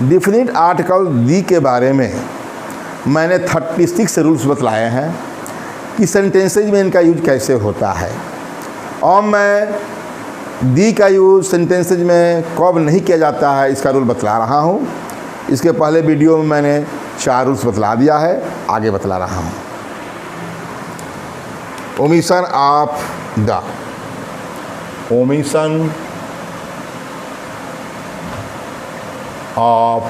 Definite article दी के बारे में मैंने 36 रूल्स बतलाए हैं कि सेंटेंसेज में इनका यूज कैसे होता है, और मैं दी का यूज सेंटेंसेज में कब नहीं किया जाता है इसका रूल बतला रहा हूँ। इसके पहले वीडियो में मैंने 4 रूल्स बतला दिया है, आगे बतला रहा हूँ। Omission of the, omission of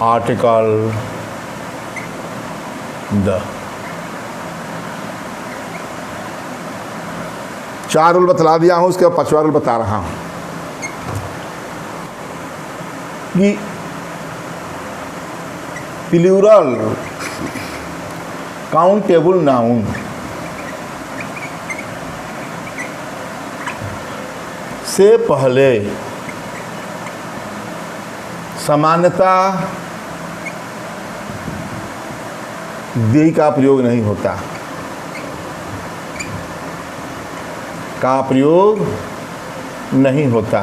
article the. 4 rule बतला दिया हूँ, उसके बाद 5वां रूल बता रहा हूँ कि प्लूरल काउंटेबल नाउन से पहले सामान्यता दी का प्रयोग नहीं होता, का प्रयोग नहीं होता।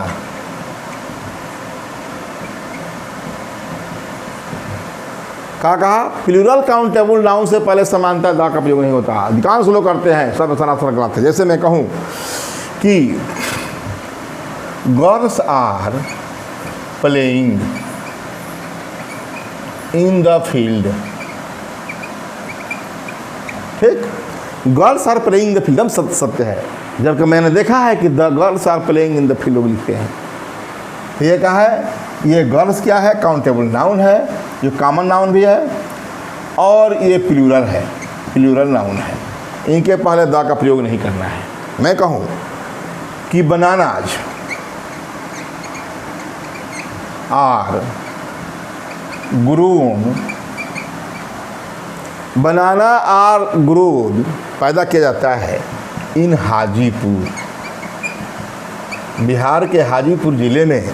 कहा प्लूरल काउंटेबल नाउन से पहले समानता दा का प्रयोग नहीं होता। अधिकांश लोग करते हैं, सब सनातन गलत है। जैसे मैं कहूँ कि girls are playing in the field, ठीक, girls are playing the field एकदम सत्य है, जबकि मैंने देखा है कि the girls are playing in the field लोग लिखते हैं। ये क्या है, ये गर्ल्स क्या है, काउंटेबल नाउन है, जो कॉमन नाउन भी है, और ये प्लूरल है, प्लूरल नाउन है। इनके पहले द का प्रयोग नहीं करना है। मैं कहूँ कि bananas are grown, banana are grown पैदा किया जाता है इन हाजीपुर, बिहार के हाजीपुर ज़िले में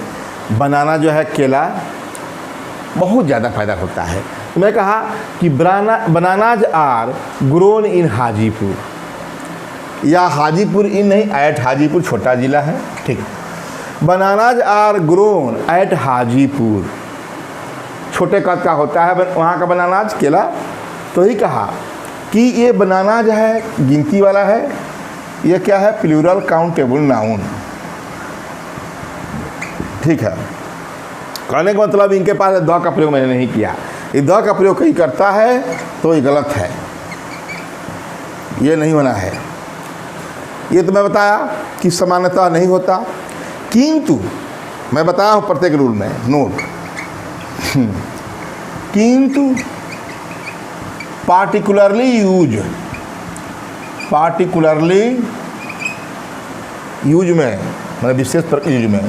बनाना जो है, केला बहुत ज़्यादा पैदा होता है। तो मैं कहा कि bananas are grown in Hajipur, या हाजीपुर इन नहीं, एट हाजीपुर छोटा ज़िला है, ठीक। Bananas are grown at Hajipur, छोटे कद का होता है वहाँ का बनानाज, केला। तो ही कहा कि ये बनानाज है, गिनती वाला है, ये क्या है, प्लूरल काउंटेबल नाउन, ठीक है। कहने का मतलब इनके पास द का प्रयोग मैंने नहीं किया। ये द का प्रयोग कहीं करता है तो ये गलत है, ये नहीं होना है। ये तो मैं बताया कि समानता नहीं होता, किंतु मैं बताया हूँ प्रत्येक रूल में, नोट, किंतु पार्टिकुलरली यूज में, मतलब विशेष यूज में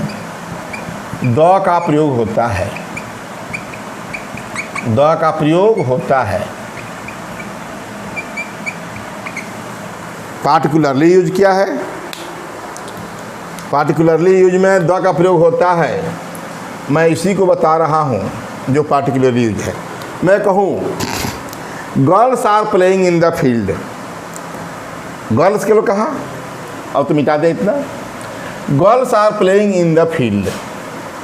द का प्रयोग होता है, द का प्रयोग होता है। पार्टिकुलरली यूज क्या है, पार्टिकुलरली यूज में द का प्रयोग होता है। मैं इसी को बता रहा हूँ जो पार्टिकुलरली यूज है। मैं कहूँ girls are playing in the field, girls के लोग कहा, अब तो मिटा दे इतना, girls are playing in the field.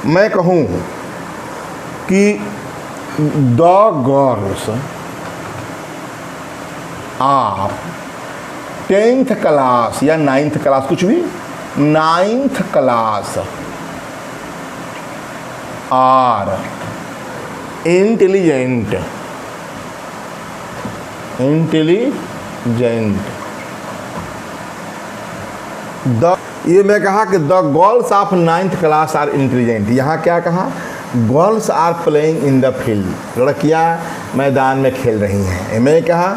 मैं कहूँ कि the girls are 10th class या 9th क्लास, कुछ भी, 9th class are intelligent, the, ये मैं कहा कि the girls of 9th class are intelligent. यहाँ क्या कहा, girls are playing in the field, लड़कियाँ मैदान में खेल रही हैं। मैं कहा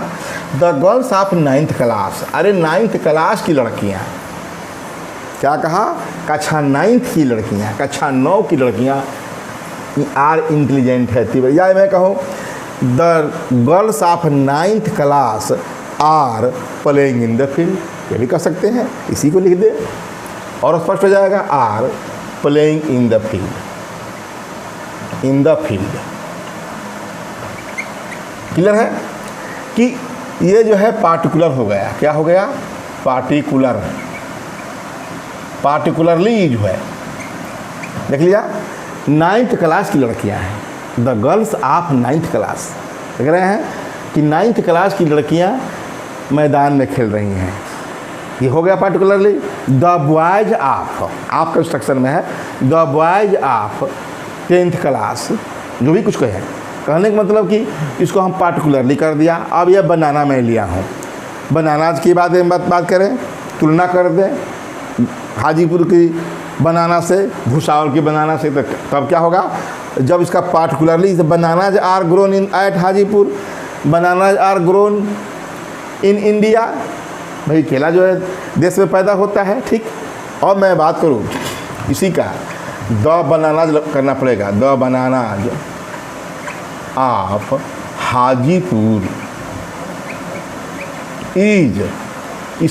the girls of 9th class, अरे 9th क्लास की लड़कियाँ, क्या कहा, कक्षा 9th की लड़कियाँ, कक्षा 9 की लड़कियाँ आर इंटेलिजेंट है। या मैं कहूँ the girls of 9th class are playing in the field, ये भी कह सकते हैं, इसी को लिख दे और स्पष्ट हो जाएगा, are playing in the field, in the field. Clear है कि ये जो है पार्टिकुलर हो गया, क्या हो गया, पार्टिकुलर, पार्टिकुलरली जो है, देख लिया। 9th क्लास की लड़कियां हैं, the girls of 9th class. देख रहे हैं कि 9th क्लास की लड़कियां मैदान में खेल रही हैं। ये हो गया पार्टिकुलरली। द बॉयज ऑफ, आप कंस्ट्रक्शन में है, the boys of 10th class, जो भी कुछ कहे, कहने का मतलब कि इसको हम पार्टिकुलरली कर दिया। अब यह बनाना मैं लिया हूँ, बनानाज की बात करें, तुलना कर दें हाजीपुर की बनाना से, भूसावल की बनाना से, तो तब क्या होगा, जब इसका particularly, bananas are grown in at Hajipur, bananas are grown in India, भाई केला जो है देश में पैदा होता है, ठीक। और मैं बात करूँ इसी का, द बनानाज करना पड़ेगा, the bananas of Hajipur is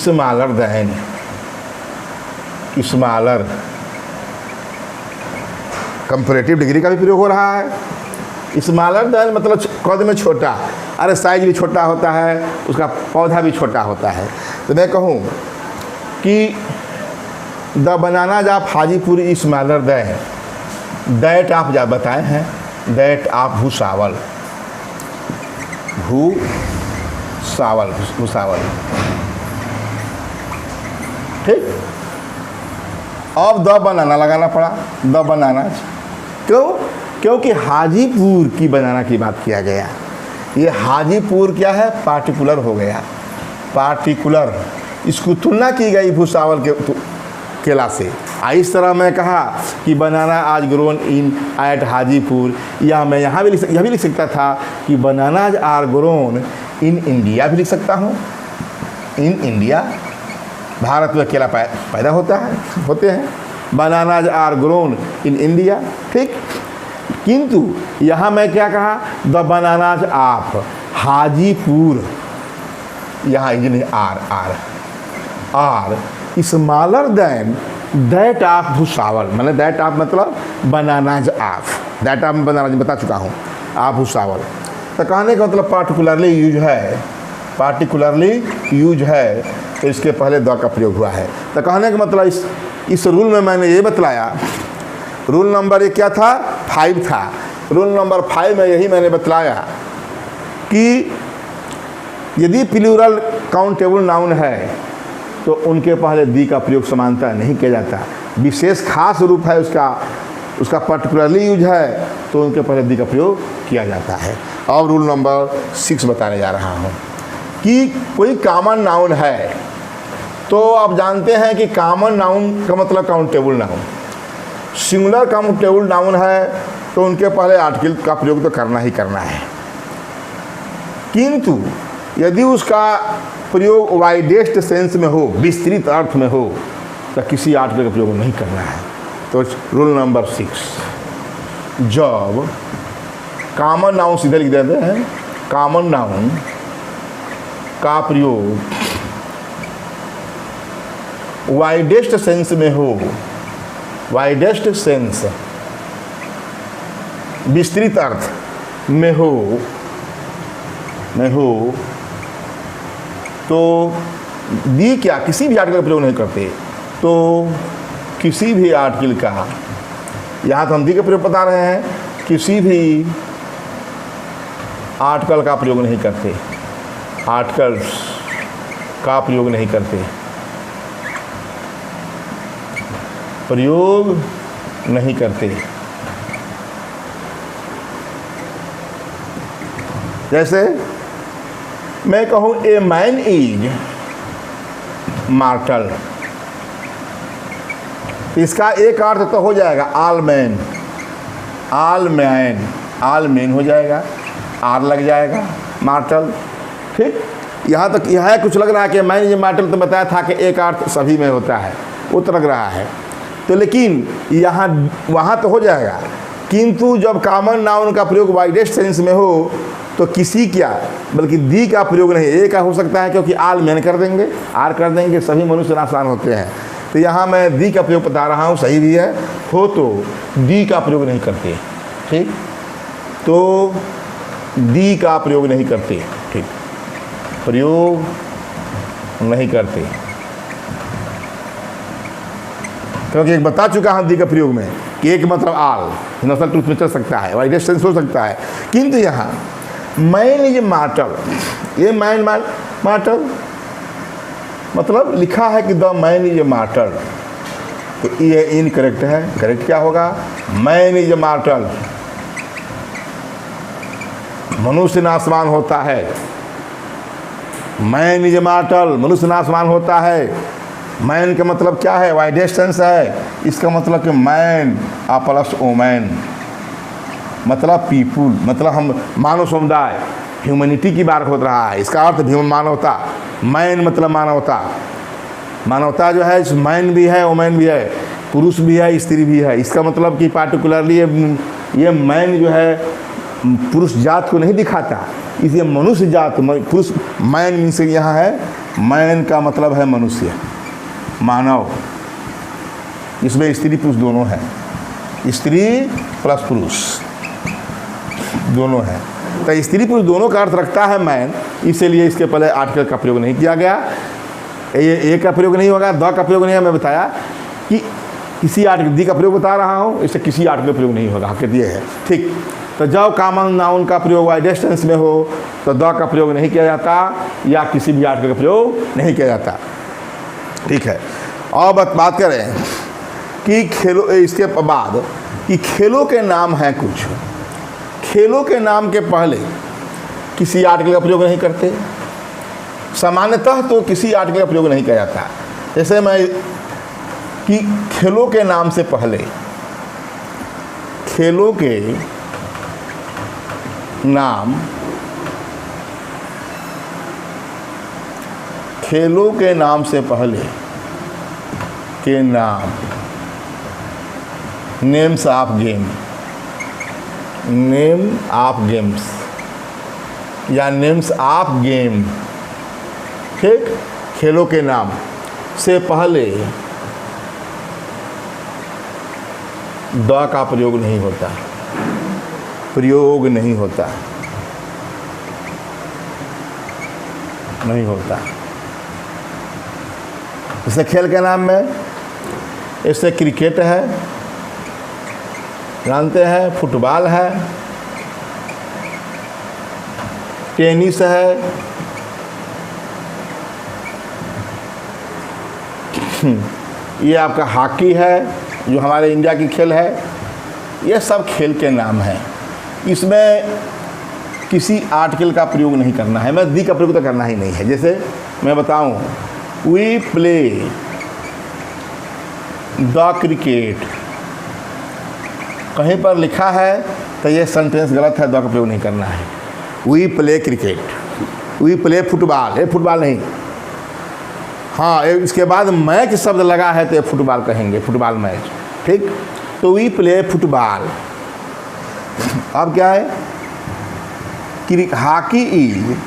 smaller than, smaller, comparative degree का भी प्रयोग हो रहा है। स्मॉलर देन मतलब कद में छोटा, अरे साइज भी छोटा होता है, उसका पौधा भी छोटा होता है। तो मैं कहूँ कि the bananas of Hajipur is smaller than that आप जा बताए हैं, दैट ऑफ भूसावल, भूसावल, ठीक। अब द बनाना लगाना पड़ा, द बनानाज, क्यों? क्योंकि हाजीपुर की बनाना की बात किया गया। ये हाजीपुर क्या है, पार्टिकुलर हो गया, पार्टिकुलर, इसको तुलना की गई भूसावल के केला से। इस तरह मैं कहा कि बनाना आज ग्रोन इन एट हाजीपुर, या मैं यहाँ भी यह भी लिख सकता था कि bananas are grown in India भी लिख सकता हूँ, इन इंडिया, भारत में केला पैदा होते हैं, bananas are grown in India, ठीक। किंतु यहाँ मैं क्या कहा, द बनानाज ऑफ हाजीपुर, यहाँ engine are smaller than that of Bhusawal, मैंने दैट ऑफ मतलब bananas of, that of bananas बता चुका हूँ, आप भूसावल। तो कहने का मतलब पार्टिकुलरली यूज है, पार्टिकुलरली यूज है, तो इसके पहले द का प्रयोग हुआ है। तो कहने का मतलब इस रूल में मैंने ये बतलाया, रूल नंबर ये क्या था, 5 था। रूल नंबर 5 में यही मैंने बतलाया कि यदि प्लूरल काउंटेबल नाउन है तो उनके पहले दी का प्रयोग समानता नहीं किया जाता, विशेष खास रूप है उसका पर्टिकुलरली यूज है तो उनके पहले दी का प्रयोग किया जाता है। और रूल नंबर 6 बताने जा रहा हूँ कि कोई कॉमन नाउन है, तो आप जानते हैं कि कॉमन नाउन का मतलब countable noun, singular countable noun है तो उनके पहले आर्टिकल का प्रयोग तो करना ही करना है। किंतु यदि उसका प्रयोग वाइडेस्ट सेंस में हो, विस्तृत अर्थ में हो, तो किसी आर्टिकल का प्रयोग नहीं करना है। तो रूल नंबर 6, जब कॉमन नाउन, सीधे लिख देते हैं, कॉमन नाउन का प्रयोग वाइडेस्ट सेंस में हो, वाइडेस्ट सेंस, विस्तृत अर्थ में हो तो दी क्या, किसी भी आर्टिकल का प्रयोग नहीं करते, तो किसी भी आर्टिकल का, यहाँ तो हम दी का प्रयोग बता रहे हैं, किसी भी आर्टिकल का प्रयोग नहीं करते, आर्टिकल्स का प्रयोग नहीं करते, प्रयोग नहीं करते। जैसे मैं कहूँ ए मैन इज मार्टल, इसका एक अर्थ तो हो जाएगा आल मैन, आल मैन, आल मैन हो जाएगा, आर लग जाएगा, मार्टल, ठीक। यहाँ तक यह कुछ लग रहा है कि मैन इज मार्टल, तो बताया था कि एक अर्थ सभी में होता है, वो तो लग रहा है, तो लेकिन यहाँ वहाँ तो हो जाएगा। किंतु जब कॉमन नाउन का प्रयोग वाइडेस्ट सेंस में हो तो किसी क्या बल्कि दी का प्रयोग नहीं, ए का हो सकता है, क्योंकि आल मैन कर देंगे, आर कर देंगे, सभी मनुष्य आसान होते हैं। तो यहाँ मैं दी का प्रयोग बता रहा हूँ, सही भी है, हो तो दी का प्रयोग नहीं करते, ठीक। तो दी का प्रयोग नहीं करते, ठीक, प्रयोग नहीं करते, क्योंकि एक बता चुका हूँ दी का प्रयोग में एक मतलब आल, नसल ट्रूथ में चल सकता है, वाइड डिस्टेंस हो सकता है, किंतु यहाँ मैन इज मार्टल, ये मैन मार्टल मतलब लिखा है कि द मैन इज मार्टल, तो ये इनकरेक्ट है। करेक्ट क्या होगा? मैन इज मार्टल, मनुष्य नाशवान होता है। मैन इज मार्टल, मनुष्य नाशवान होता है। मैन का मतलब क्या है? वाइड डिस्टेंस है। इसका मतलब कि मैन प्लस ओमैन मतलब पीपुल, मतलब हम मानव समुदाय, ह्यूमैनिटी की बात हो रहा है। इसका अर्थ मानवता, मैन मतलब मानवता। मानवता जो है मैन भी है, ओमैन भी है, पुरुष भी है, स्त्री भी है। इसका मतलब कि पार्टिकुलरली ये मैन जो है पुरुष जात को नहीं दिखाता, इसलिए मनुष्य जात, पुरुष मैन मीन्स यहाँ है, मैन का मतलब है मनुष्य, मानव। इसमें स्त्री पुरुष दोनों हैं, स्त्री प्लस पुरुष दोनों हैं। तो स्त्री पुरुष दोनों का अर्थ रखता है मैन, इसलिए इसके पहले आर्टिकल का प्रयोग नहीं किया गया। ये ए का प्रयोग नहीं होगा, द का प्रयोग नहीं है। मैं बताया कि किसी आर्टिकल, दी का प्रयोग बता रहा हूँ, इससे किसी आर्टिकल का प्रयोग नहीं होगा, हकीकत ये है। ठीक, तो जब कॉमन नाउन का प्रयोग वाइड डिस्टेंस में हो तो द का प्रयोग नहीं किया जाता या किसी भी आर्टिकल का प्रयोग नहीं किया जाता। ठीक है, और बात करें कि खेलों, इसके बाद कि खेलों के नाम हैं कुछ, खेलों के नाम के पहले किसी आर्टिकल का प्रयोग नहीं करते। सामान्यतः तो किसी आर्टिकल का प्रयोग नहीं किया जाता। जैसे मैं कि खेलों के नाम से पहले, खेलों के नाम, खेलों के नाम से पहले के नाम, names of game, name of games या नेम्स ऑफ गेम। ठीक, खेलों के नाम से पहले द का प्रयोग नहीं होता, प्रयोग नहीं होता, नहीं होता। जैसे खेल के नाम में इससे क्रिकेट है, जानते हैं, फुटबॉल है, टेनिस है, ये आपका हॉकी है जो हमारे इंडिया की खेल है। ये सब खेल के नाम हैं। इसमें किसी आर्टिकल का प्रयोग नहीं करना है, मैं दी का प्रयोग तो करना ही नहीं है। जैसे मैं बताऊं, वी प्ले द क्रिकेट, कहीं पर लिखा है तो ये सेंटेंस गलत है, द का प्रयोग नहीं करना है। We play cricket, we play football, ये फुटबॉल नहीं। हाँ, इसके बाद मैच शब्द लगा है तो ये फुटबॉल कहेंगे, फुटबॉल मैच। ठीक, तो वी प्ले फुटबॉल। अब क्या है कि hockey is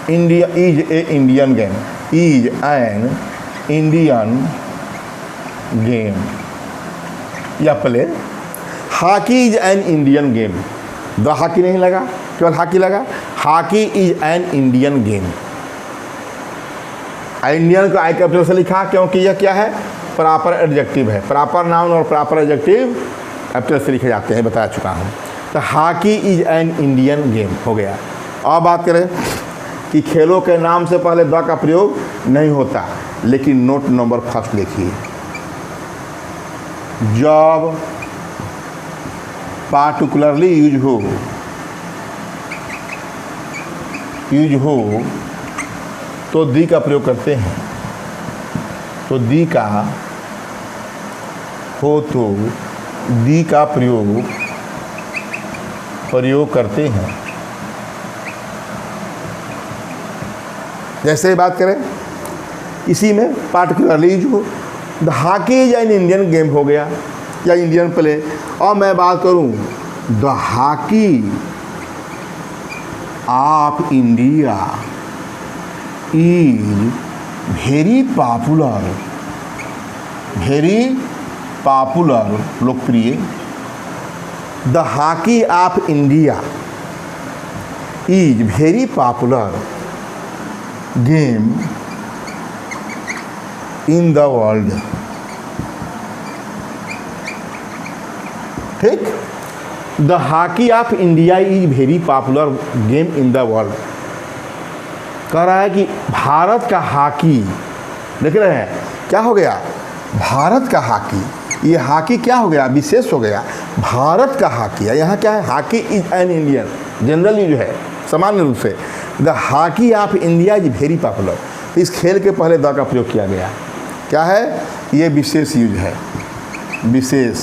India, is a Indian game, is an Indian game या play. Hockey is an Indian game, the hockey नहीं लगा, केवल हॉकी लगा। Hockey is an Indian game. Indian को आई कैपिटल से लिखा क्योंकि यह क्या है? प्रॉपर एडजेक्टिव है। प्रॉपर नाउन और प्रॉपर एडजेक्टिव कैपिटल से लिखे जाते हैं, बता चुका हूँ। तो hockey is an Indian game हो गया। अब बात करें कि खेलों के नाम से पहले द का प्रयोग नहीं होता, लेकिन नोट नंबर फर्स्ट लिखिए, जब पार्टिकुलरली यूज हो तो दी का प्रयोग करते हैं। तो दी का हो तो दी का प्रयोग करते हैं। जैसे बात करें इसी में पार्टिकुलरली यूज हो, the hockey is an Indian game हो गया या इंडियन प्ले। और मैं बात करूं, the hockey of India is very popular, लोकप्रिय। The hockey of India is very popular game in the world. ठीक, the hockey of India is very popular game in the world. कह रहा है कि भारत का हॉकी, देख रहे हैं क्या हो गया, भारत का हॉकी, ये हॉकी क्या हो गया, विशेष हो गया, भारत का हॉकी है। यहाँ क्या है, hockey is an Indian, generally जो है सामान्य रूप से, the hockey of India is very popular. तो इस खेल के पहले द का प्रयोग किया गया, क्या है, ये विशेष यूज है, विशेष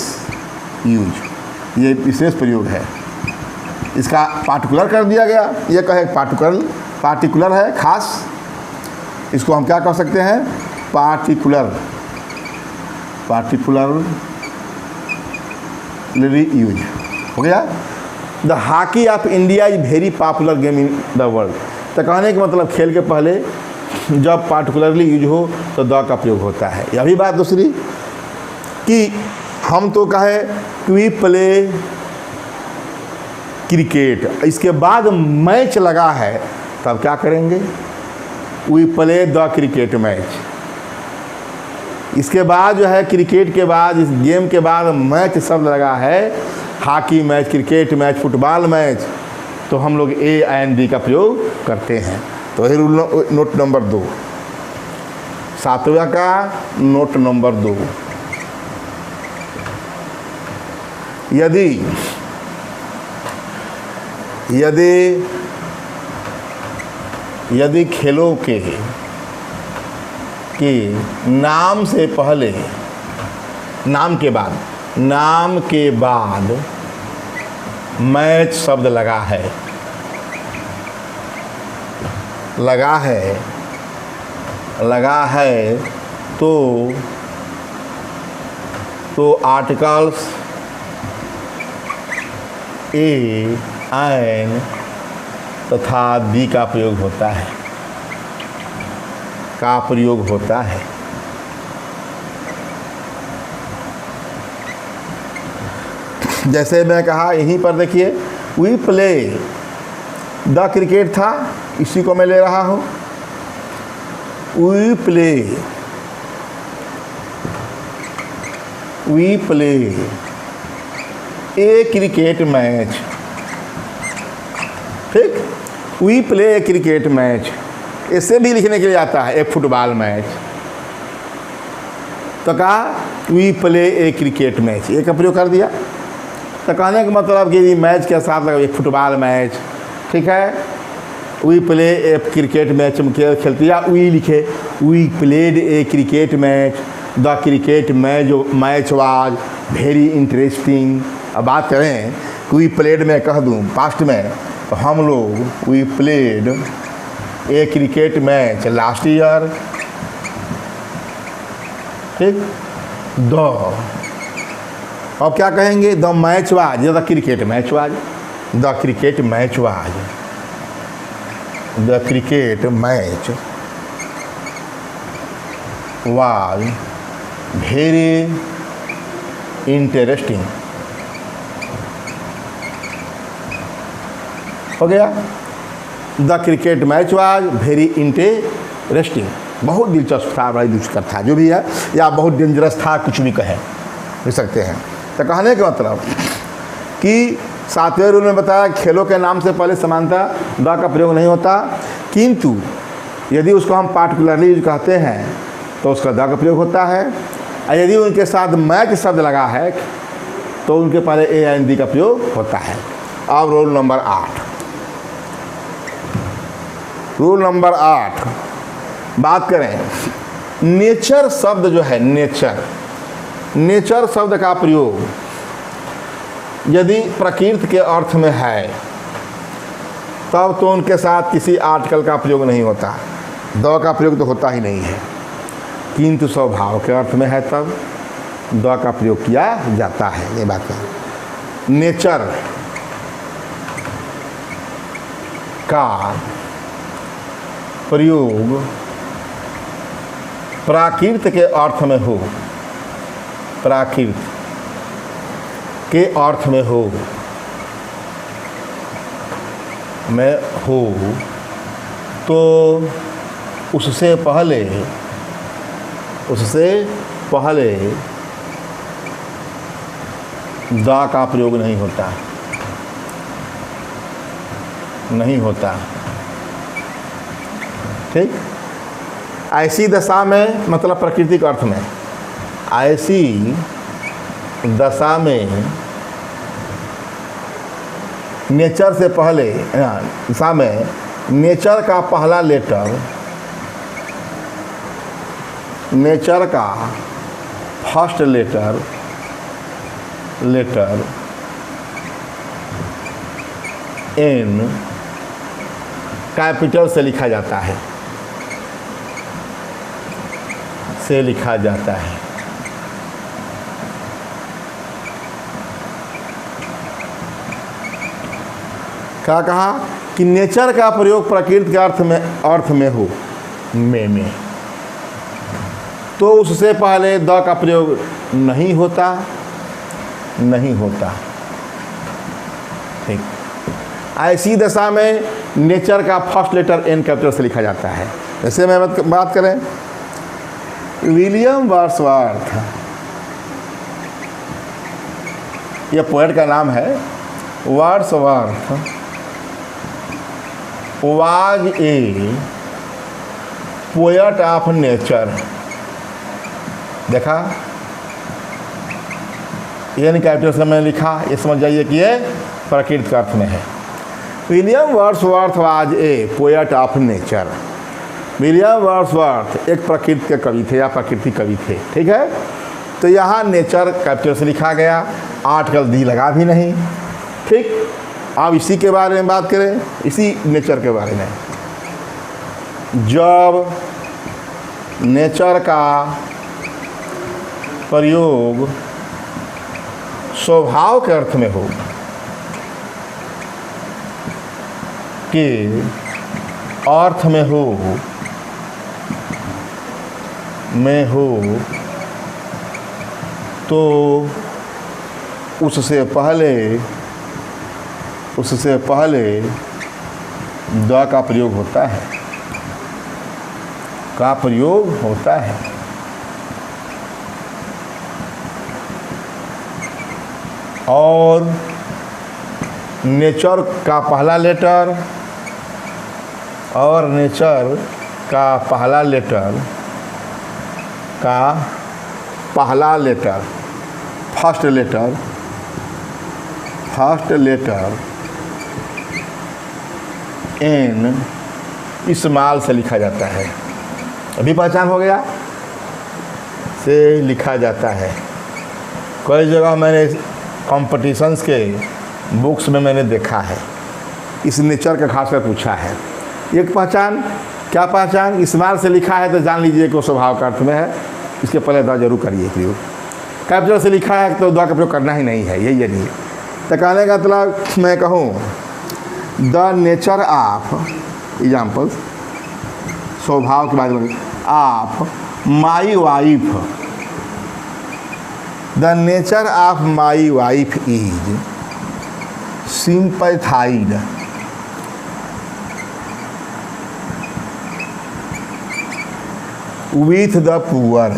यूज, ये विशेष प्रयोग है। इसका पार्टिकुलर कर दिया गया, ये कहे पार्टिकुलर है, खास, इसको हम क्या कह सकते हैं, पार्टिकुलर यूज हो गया। The hockey of India is very popular game in the world. तो कहने का मतलब खेल के पहले जब पार्टिकुलरली यूज हो तो द का प्रयोग होता है। यह भी बात दूसरी कि हम तो कहे वी प्ले क्रिकेट, इसके बाद मैच लगा है तब क्या करेंगे, we play the cricket match. इसके बाद जो है क्रिकेट के बाद, इस गेम के बाद मैच शब्द लगा है, hockey match, cricket match, football match, तो हम लोग AND का प्रयोग करते हैं। तो ये रूल नोट नंबर 2, 7वां का नोट नंबर 2, यदि खेलों के नाम से पहले, नाम के बाद मैच शब्द लगा है तो आर्टिकल्स AN तथा दी का प्रयोग होता है, जैसे मैं कहा यहीं पर देखिए, वी प्ले द क्रिकेट था, इसी को मैं ले रहा हूँ, we play a cricket match. ठीक, we play a cricket match, इससे भी लिखने के लिए आता है एक फुटबॉल मैच, तो कहा we play a cricket match, ये का प्रयोग कर दिया। तो कहने का मतलब कि मैच के साथ लगा एक फुटबॉल मैच, ठीक है, we play a cricket match में खेलते, या वी लिखे we played a cricket match, the cricket match was very interesting. अब बात करें कि वी प्लेड में कह दूँ पास्ट में, तो हम लोग we played a cricket match last year. ठीक, अब क्या कहेंगे, the match was, the cricket match was, the cricket match was, the cricket match was very interesting. हो गया, the cricket match was very interesting, बहुत दिलचस्प था, बड़ा दिलचस्प था, जो भी है, या बहुत डेंजरस था, कुछ भी कह सकते हैं। तो कहने का मतलब कि 7वें रूल में बताया खेलों के नाम से पहले समानता द का प्रयोग नहीं होता, किंतु यदि उसको हम पार्टिकुलरली यूज कहते हैं तो उसका द का प्रयोग होता है, और यदि उनके साथ मैच शब्द लगा है तो उनके पहले AND का प्रयोग होता है। अब रूल नंबर 8, रूल नंबर 8 बात करें, नेचर शब्द जो है, नेचर शब्द का प्रयोग यदि प्रकृति के अर्थ में है तब तो उनके साथ किसी आर्टिकल का प्रयोग नहीं होता, द का प्रयोग तो होता ही नहीं है, किंतु स्वभाव के अर्थ में है तब द का प्रयोग किया जाता है। ये बात है, नेचर का प्रयोग प्राकृत के अर्थ में हो, प्राकृत के अर्थ में हो तो उससे पहले उससे पहले द का प्रयोग नहीं होता, नहीं होता। ठीक, ऐसी दशा में मतलब प्राकृतिक अर्थ में, ऐसी दशा में नेचर से पहले दशा में नेचर का पहला लेटर, नेचर का फर्स्ट लेटर एन कैपिटल से लिखा जाता है, से लिखा जाता है। क्या कहा कि नेचर का प्रयोग प्रकृति के अर्थ में हो में तो उससे पहले द का प्रयोग नहीं होता, नहीं होता। ठीक, ऐसी दशा में नेचर का फर्स्ट लेटर एन कैपिटल से लिखा जाता है। जैसे मैं बात करें, विलियम वर्ड्सवर्थ, यह पोएट का नाम है। Wordsworth was a poet of nature. देखा, एन कैपिटल से मैंने लिखा, ये समझ जाइए कि ये प्रकृति के अर्थ में है। William Wordsworth was a poet of nature. William Wordsworth एक प्रकृति के कवि थे या प्रकृति कवि थे। ठीक है, तो यहाँ नेचर कैपिटल से लिखा गया, आर्टिकल दी लगा भी नहीं। ठीक, अब इसी के बारे में बात करें, इसी नेचर के बारे में। जब नेचर का प्रयोग स्वभाव के अर्थ में हो कि अर्थ में हो तो उससे पहले द का प्रयोग होता है, का प्रयोग होता है। और नेचर का पहला लेटर, और नेचर का पहला letter first letter N small से लिखा जाता है। अभी पहचान हो गया, से लिखा जाता है। कई जगह मैंने कॉम्पिटिशन्स के बुक्स में मैंने देखा है, इस नेचर का खासकर पूछा है। एक पहचान, क्या पहचान? इस्माल से लिखा है तो जान लीजिए कि वो स्वभाव का अर्थ में है, इसके पहले द जरूर करिए प्रयोग। कैपिटल से लिखा है तो द का प्रयोग करना ही नहीं है, यही नहीं। तो कहने का मतलब मैं कहूँ द नेचर ऑफ, एग्जाम्पल स्वभाव के बारे में, of my wife, the nature of my wife is sympathised with the poor।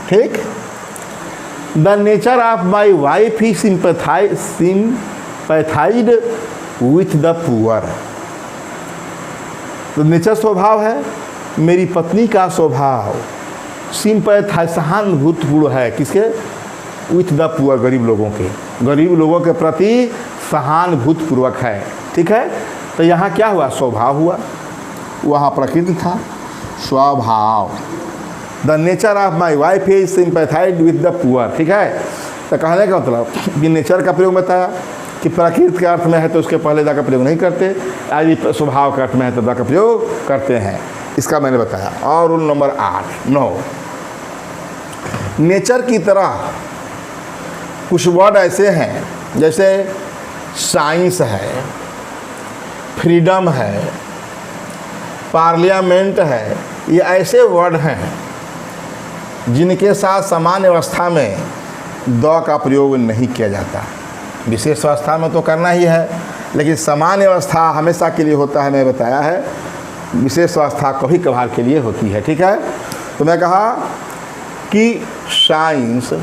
ठीक, the nature of my wife ही सिंपैथाइड विथ द पुअर। तो नेचर स्वभाव है, मेरी पत्नी का स्वभाव सिंपैथाइड सहानुभूतिपूर्ण है, किसके? विथ द पुअर, गरीब लोगों के प्रति सहानुभूतिपूर्वक है। ठीक है, तो यहाँ क्या हुआ? स्वभाव हुआ, वहाँ प्रकृति था, स्वभाव। The nature of my wife is sympathised with the poor. ठीक है, तो कहने का मतलब कि नेचर का प्रयोग बताया कि प्रकृति के अर्थ में है तो उसके पहले द का प्रयोग नहीं करते, यदि स्वभाव के अर्थ में है तो द का प्रयोग करते हैं, इसका मैंने बताया। और रूल नंबर 9, नेचर की तरह कुछ वर्ड ऐसे हैं जैसे साइंस है, फ्रीडम है, पार्लियामेंट है, ये ऐसे वर्ड हैं जिनके साथ सामान्य अवस्था में द का प्रयोग नहीं किया जाता। विशेष अवस्था में तो करना ही है, लेकिन सामान्य अवस्था हमेशा के लिए होता है। मैं बताया है विशेष अवस्था कभी कभार के लिए होती है, ठीक है। तो मैं कहा कि साइंस,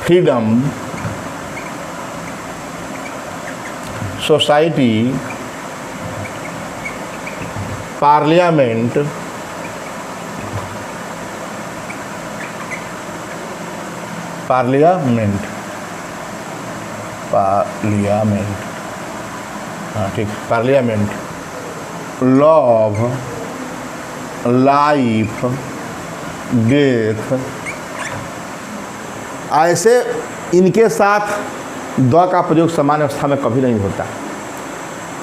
फ्रीडम, सोसाइटी, पार्लियामेंट, हाँ ठीक, पार्लियामेंट, लव, लाइफ, डेथ, ऐसे इनके साथ द का प्रयोग सामान्य अवस्था में कभी नहीं होता।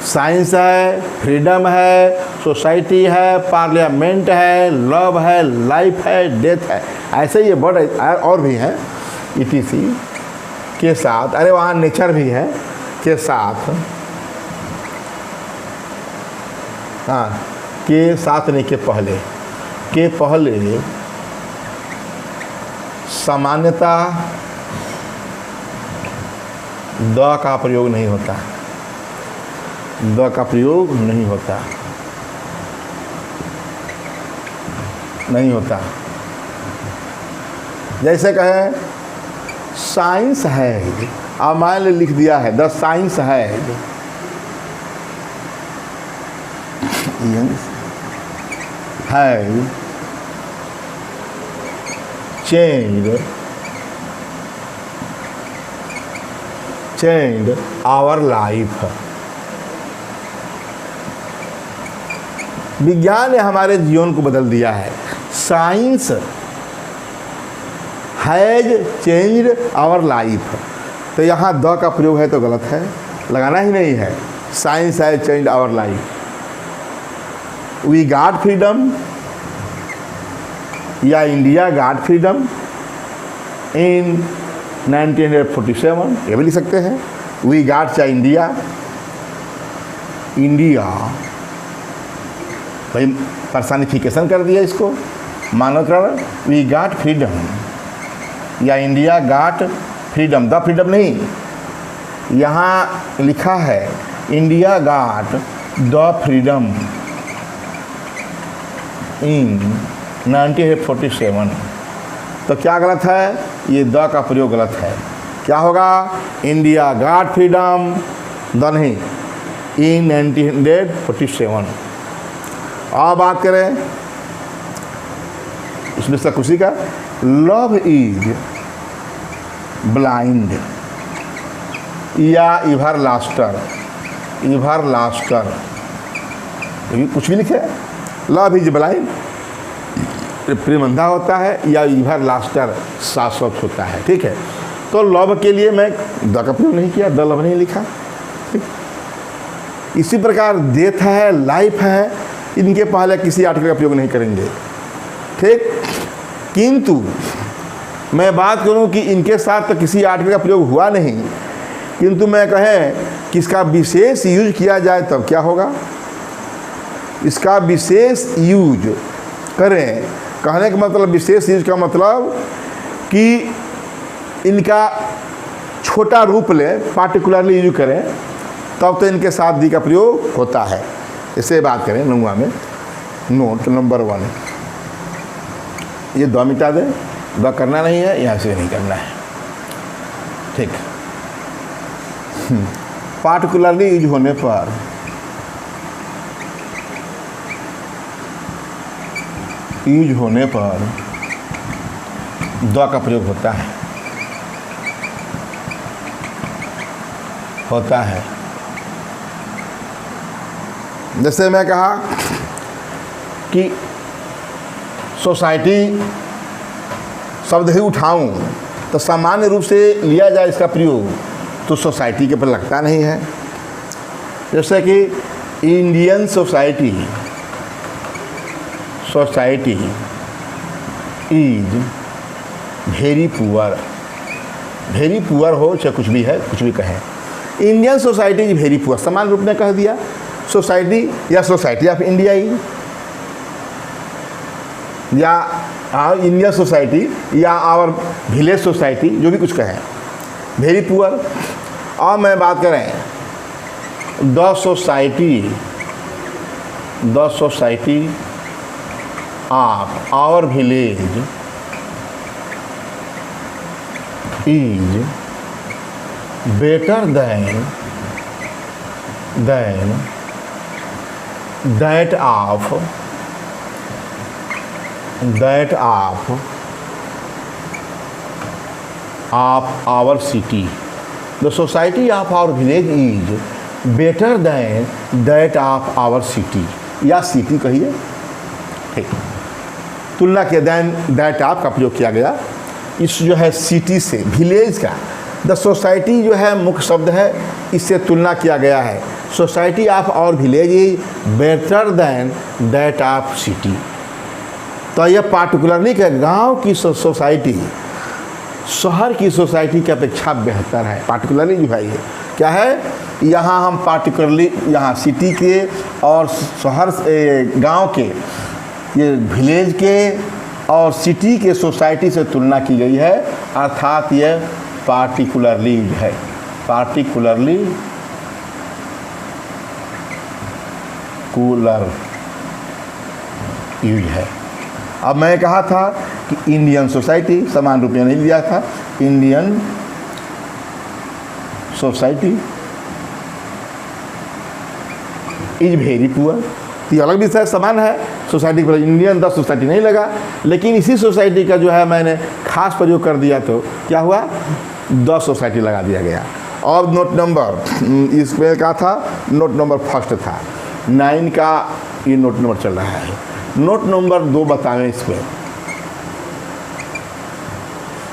साइंस है, फ्रीडम है, सोसाइटी है, पार्लियामेंट है, लव है, लाइफ है, डेथ है, ऐसे ये वर्ड और भी हैं ETC के साथ, अरे वहाँ नेचर भी है के साथ, हाँ के साथ नहीं, के पहले सामान्यता द का प्रयोग नहीं होता, द का प्रयोग नहीं होता। जैसे कहें साइंस है, अब मैंने लिख दिया है द साइंस है, changed our life। विज्ञान ने हमारे जीवन को बदल दिया है। Science has changed our life, तो यहाँ द का प्रयोग है तो गलत है, लगाना ही नहीं है। Science has changed our life. We got freedom या इंडिया गॉट फ्रीडम इन 1947, ये भी लिख सकते हैं। वी गॉट चाहे इंडिया भाई पर्सनिफिकेशन कर दिया इसको, मानवकरण। वी गॉट फ्रीडम या India got freedom, the freedom नहीं, यहाँ लिखा है India got the freedom in 1947, तो क्या गलत है? ये द का प्रयोग गलत है। क्या होगा? इंडिया गॉट फ्रीडम, द नहीं, इन 1947। और बात करें इसमें से खुशी का, लव इज ब्लाइंड या इवर लास्टर, कुछ भी लिखे। लव इज ब्लाइंड प्रेम अंधा होता है या इवर लास्टर शाश्वत होता है, ठीक है। तो लव के लिए मैं द का प्रयोग नहीं किया, द लव नहीं लिखा, ठीक। इसी प्रकार डेथ है, लाइफ है, इनके पहले किसी आर्टिकल का प्रयोग नहीं करेंगे, ठीक। किंतु मैं बात करूं कि इनके साथ तो किसी आर्टिकल का प्रयोग हुआ नहीं, किंतु मैं कहें कि इसका विशेष यूज किया जाए तब क्या होगा? इसका विशेष यूज करें, कहने का मतलब विशेष यूज का मतलब कि इनका छोटा रूप ले, पार्टिकुलरली यूज करें, तब तो इनके साथ दी का प्रयोग होता है। इसे बात करें नौवा में, नोट नंबर 1, ये द मिटा दें, द करना नहीं है, यहाँ से नहीं करना है, ठीक। पार्टिकुलरली यूज होने पर द का प्रयोग होता है। जैसे मैं कहा कि सोसाइटी शब्द ही उठाऊं तो सामान्य रूप से लिया जाए इसका प्रयोग, तो सोसाइटी के पर लगता नहीं है। जैसे कि Indian society is very poor, very poor हो चाहे कुछ भी है, कुछ भी कहें, Indian society is very poor, समान रूप में कह दिया। सोसाइटी या सोसाइटी ऑफ इंडिया ही, या इंडियन सोसाइटी या आवर विलेज सोसाइटी, जो भी कुछ कहें, वेरी पुअर। और मैं बात करें the society of our village is better than that of our city. The society of our village is better than that of our city. या सिटी कहिए, ठीक, तुलना किया, दैन दैट ऑफ का प्रयोग किया गया इस जो है सिटी से, विलेज का। द सोसाइटी जो है मुख्य शब्द है, इससे तुलना किया गया है। सोसाइटी ऑफ और village is better than that of city. तो यह पार्टिकुलरली क्या, गांव की सोसाइटी शहर की सोसाइटी की अपेक्षा बेहतर है। पार्टिकुलरली जो है ये क्या है, यहाँ हम पार्टिकुलरली यहाँ सिटी के और शहर गांव के, ये विलेज के और सिटी के सोसाइटी से तुलना की गई है, अर्थात ये पार्टिकुलरली है, पार्टिकुलरली कूलर यूज है। अब मैं कहा था कि इंडियन सोसाइटी, समान रूप में नहीं लिया था, Indian society is very poor. तो ये अलग विषय, समान है सोसाइटी पर, इंडियन द सोसाइटी नहीं लगा, लेकिन इसी सोसाइटी का जो है मैंने खास प्रयोग कर दिया, तो क्या हुआ, द सोसाइटी लगा दिया गया। और नोट नंबर, इसमें क्या था, नोट नंबर फर्स्ट था, 9 का ये नोट नंबर चल रहा है। नोट नंबर 2 बताएं इसमें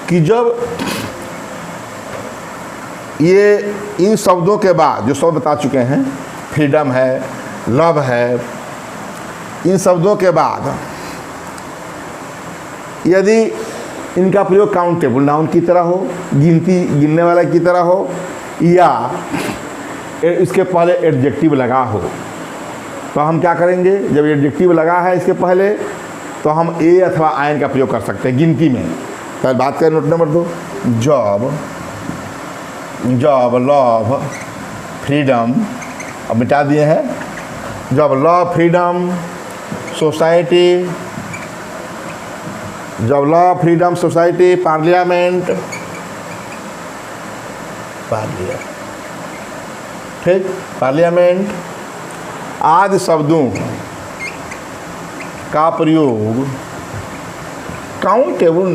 कि जब ये इन शब्दों के बाद जो शब्द बता चुके हैं, फ्रीडम है, लव है, इन शब्दों के बाद यदि इनका प्रयोग काउंटेबल नाउन की तरह हो, गिनने वाला की तरह हो, या इसके पहले एडजेक्टिव लगा हो, तो हम क्या करेंगे, जब एडजेक्टिव लगा है इसके पहले, तो हम ए अथवा आयन का प्रयोग कर सकते हैं गिनती में। तो बात करें note number 2, job love freedom, अब मिटा दिए हैं, job love freedom society, job love freedom society parliament, ठीक, पार्लियामेंट आदि शब्दों का प्रयोग काउंटेबल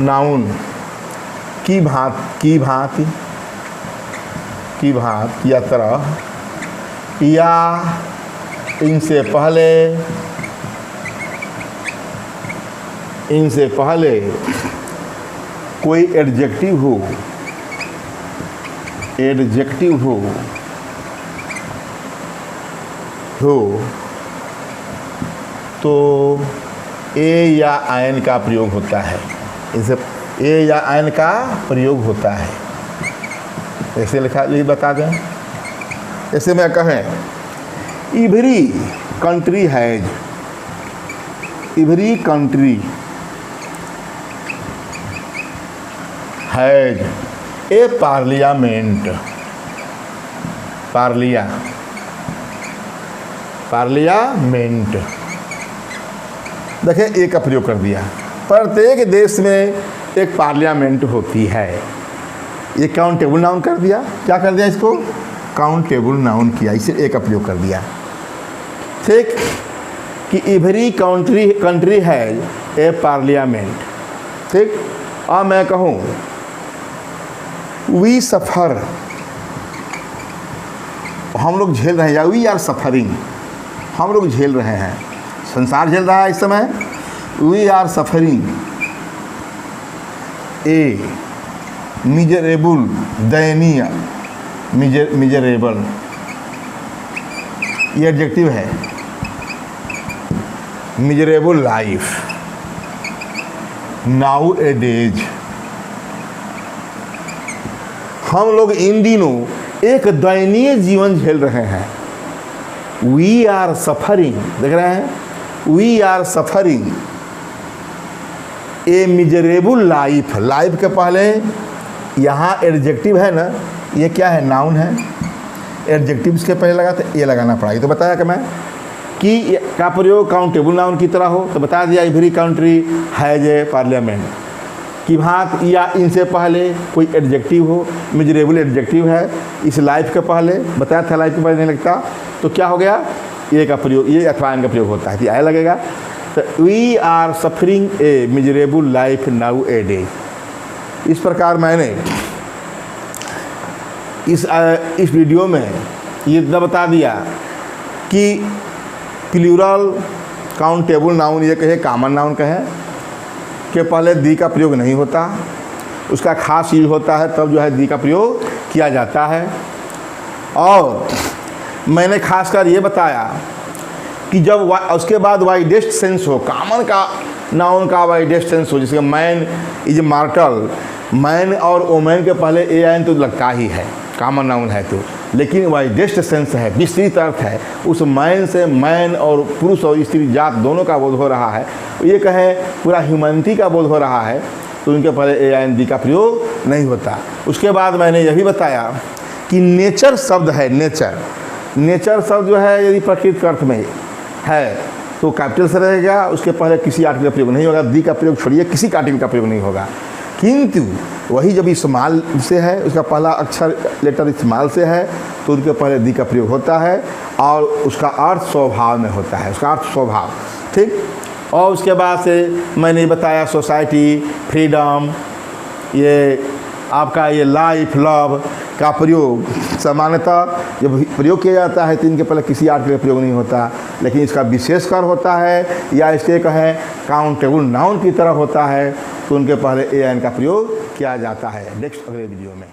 नाउन की भांति या तरह, या इनसे पहले कोई एडजेक्टिव हो तो ए या आयन का प्रयोग होता है। इसे ए या आयन का प्रयोग होता है, ऐसे लिख बता दें। ऐसे में कहें, every country has, every country has a parliament, parliament, देखें ए का प्रयोग कर दिया। प्रत्येक देश में एक पार्लियामेंट होती है, ये काउंटेबल नाउन कर दिया। क्या कर दिया, इसको काउंटेबल नाउन किया, इसे ए का प्रयोग कर दिया, ठीक, कि every country has a parliament, ठीक। अब मैं कहूँ वी सफ़र, हम लोग झेल रहे हैं, या वी आर सफरिंग, हम लोग झेल रहे हैं, संसार झेल रहा है इस समय, we are suffering a miserable, दयनीय, मिजरेबल, ये एडजेक्टिव है, miserable life nowadays. हम लोग इन दिनों एक दयनीय जीवन झेल रहे हैं। वी आर सफरिंग, देख रहे हैं, we are suffering a miserable life, life के पहले यहाँ एडजेक्टिव है ना, ये क्या है, नाउन है। एडजेक्टिव इसके पहले लगा तो ये लगाना पड़ा। तो बताया कि मैं कि का प्रयोग काउंटेबल नाउन की तरह हो, तो बता दिया every country has a parliament, कि वहाँ या इनसे पहले कोई एडजेक्टिव हो, मेजरेबल एडजेक्टिव है, इस लाइफ के पहले बताया था, लाइफ के पहले नहीं लगता, तो क्या हो गया, ये का प्रयोग, ये अथवा इनका प्रयोग होता है, तो आया लगेगा। तो we are suffering a miserable life nowadays. इस प्रकार मैंने इस वीडियो में ये बता दिया कि प्लूरल काउंटेबल नाउन ये कहे, कॉमन नाउन कहे के पहले दी का प्रयोग नहीं होता, उसका खास यूज होता है तब जो है दी का प्रयोग किया जाता है। और मैंने खासकर ये बताया कि जब उसके बाद वाइडेस्ट सेंस हो, कॉमन का नाउन का वाइडेस्ट सेंस हो, जैसे मैन इज मार्टल, मैन और वोमेन के पहले ए आइन तो लगता ही है, कॉमन नाउन है तो, लेकिन वाइडेस्ट सेंस है, विस्तृत अर्थ है, उस मैन से मैन और पुरुष और स्त्री जात दोनों का बोध हो रहा है, ये कहें पूरा ह्यूमैनिटी का बोध हो रहा है, तो उनके पहले ए आइन दी का प्रयोग नहीं होता। उसके बाद मैंने यह भी बताया कि नेचर शब्द है, नेचर शब्द जो है यदि प्राकृतिक अर्थ में है तो कैपिटल से रहेगा, उसके पहले किसी आर्टिकल का प्रयोग नहीं होगा, दी का प्रयोग छोड़िए, किसी आर्टिकल का प्रयोग नहीं होगा। किंतु वही जब स्मॉल से है, उसका पहला अक्षर लेटर स्मॉल से है, तो उनके पहले दी का प्रयोग होता है और उसका अर्थ स्वभाव में होता है, उसका अर्थ स्वभाव, ठीक। और उसके बाद से मैंने बताया सोसाइटी, फ्रीडम, ये आपका ये लाइफ, लव का प्रयोग सामान्यतः जब प्रयोग किया जाता है तो इनके पहले किसी आर्टिकल का प्रयोग नहीं होता, लेकिन इसका विशेषकर होता है या इसके कहें काउंटेबल नाउन की तरह होता है, तो उनके पहले ए आइन का प्रयोग किया जाता है। नेक्स्ट अगले वीडियो में।